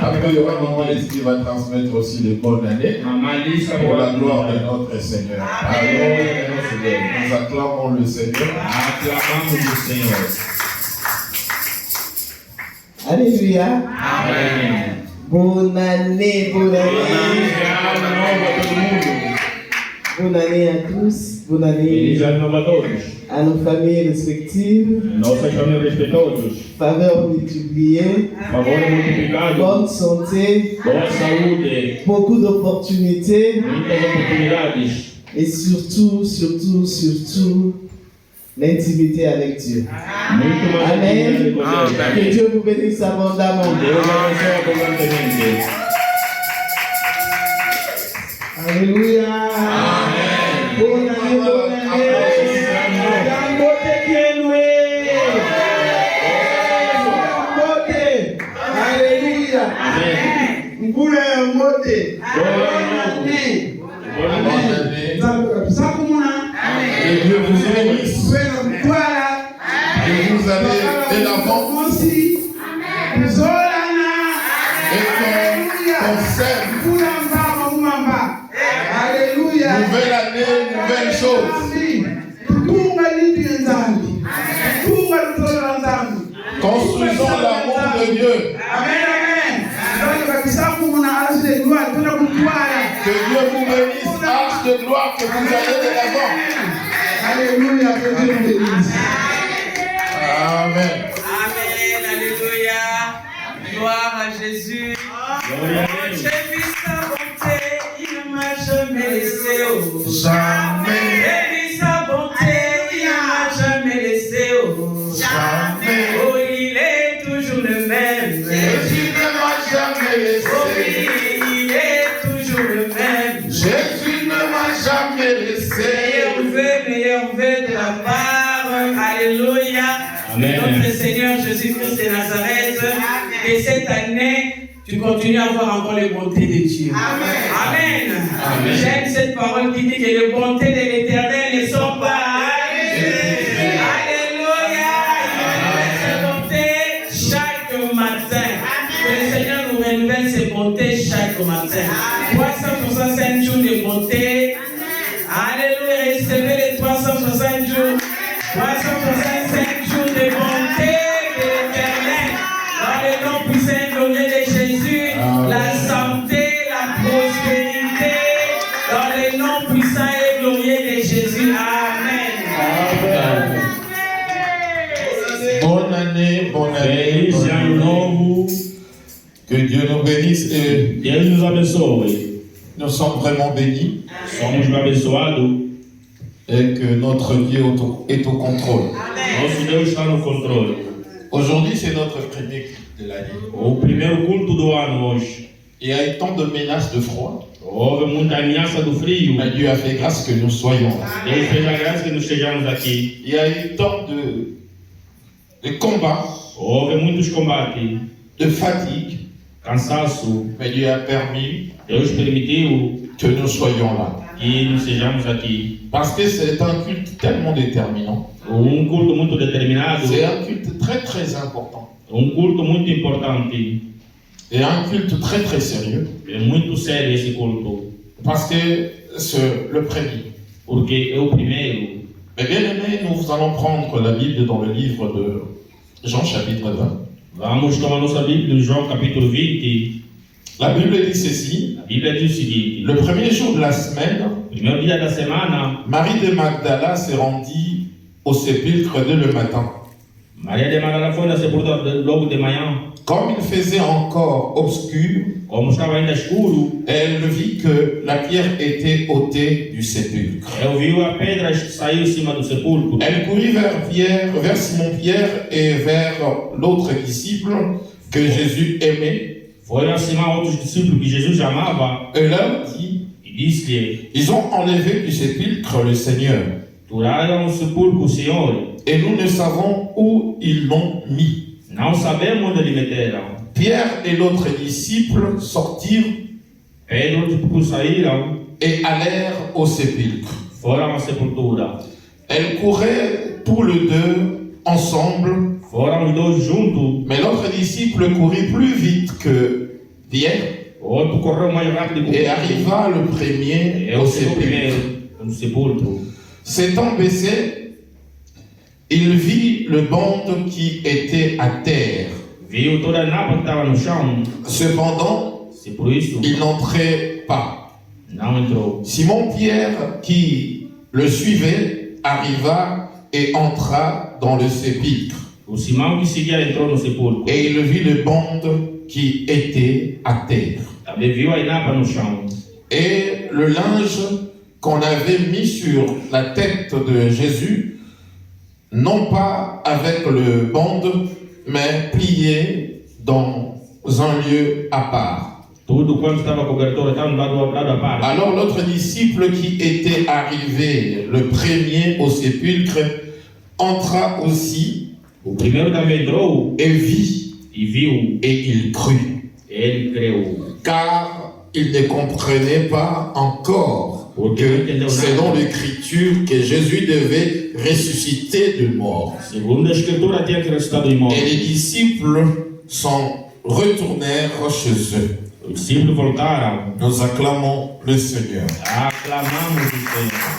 Après, il y aura maman Lise qui va transmettre aussi les bonnes années pour la gloire de notre Seigneur. Nous acclamons le Seigneur. Alléluia. Amen. Bonne année, bonne année. Bonne année à tous. Bonne année à nos familles respectives. Faveur multipliée. Bonne santé. Beaucoup d'opportunités. Et surtout, l'intimité avec Dieu. Amen. Que Dieu vous bénisse abondamment. Alléluia. Amen. Bonne année, bonne année. Alléluia. Bonne année. Que Dieu vous bénisse. Que vous allez de l'avant. Et qu'on serve. Alléluia. Nouvelle année, nouvelle chose. Construisons l'amour de Dieu. Que Dieu vous bénisse, arche de gloire, que vous allez de l'avant. Alléluia, que Dieu vous bénisse. Amen. Amen, alléluia. Gloire à Jésus. J'ai vu sa bonté, il ne m'a jamais laissé. Jamais. J'ai vu sa bonté, il ne m'a jamais laissé. Jamais. Oh, il est toujours le même. Jésus ne m'a jamais laissé. Oh, oui, il est toujours le même. Jésus ne m'a jamais laissé. Meilleur vœu de la part, alléluia, de notre Seigneur Jésus-Christ de Nazareth, et cette année, tu continues à voir encore les bontés de Dieu. Amen. Amen. J'aime cette parole qui dit que les bontés de l'Éternel ne sont pas. Alléluia. Il nous bontés chaque matin. Que le Seigneur nous renouvelle ses bontés chaque matin. 365 jours de bonté. Alléluia, recevez les 365 jours, 365 jours de bonté de l'Éternel. Dans le nom puissant et glorieux de Jésus, la santé, la prospérité, dans le nom puissant et glorieux de Jésus. Amen. Bonne année, bonne année. Que Dieu nous bénisse et nous sommes vraiment bénis. Et que notre Dieu est au contrôle. Aujourd'hui, c'est notre premier culte de l'année. Il y a eu tant de menaces de froid. Mais Dieu a fait grâce que nous soyons là. Il y a eu tant de combats, de fatigue. Mais Dieu a permis que nous soyons là. Parce que c'est un culte tellement déterminant. C'est un culte très très important. Et un culte très très sérieux. Parce que c'est le premier. Mais bien aimé, nous allons prendre la Bible dans le livre de Jean chapitre 20. La Bible dit ceci. Le premier jour de la semaine, Marie de Magdala s'est rendue au sépulcre dès le matin. Comme il faisait encore obscur, elle vit que la pierre était ôtée du sépulcre. Elle courut vers Simon-Pierre et vers l'autre disciple que Jésus aimait. Et leur dit, ils ont enlevé du sépulcre le Seigneur. Et nous ne savons où ils l'ont mis. Pierre et l'autre disciple sortirent et allèrent au sépulcre. Elles couraient tous les deux ensemble Foram os dois juntos. Mais l'autre disciple courut plus vite que Pierre Outro correu mais rápido que et arriva le premier au sépulcre. S'étant baissé, il vit le banc qui était à terre. Viu toda a napa que estava no chão. Cependant, Se por isso, il n'entrait pas. não entrou. Simon-Pierre, qui le suivait, arriva et entra dans le sépulcre. O Simão que seguia entrou no sepulcro. Et il vit le banc qui était à terre. Também viu a napa no chão. Et le linge qu'on avait mis sur la tête de Jésus, non pas avec le banc, mais plié dans un lieu à part. Tudo quanto estava cobertor estava no lado à parte. Alors l'autre disciple qui était arrivé le premier au sépulcre entra aussi O primeiro também entrou et vit e viu. et il crut, Ele creu. car il ne comprenait pas encore que selon l'écriture que Jésus devait ressusciter de mort. Segundo a escritura tinha que ressuscitar dos mortos. Et les disciples s'en retournèrent chez eux. Os discípulos voltaram. Nous acclamons le Seigneur. Aclamamos o Senhor.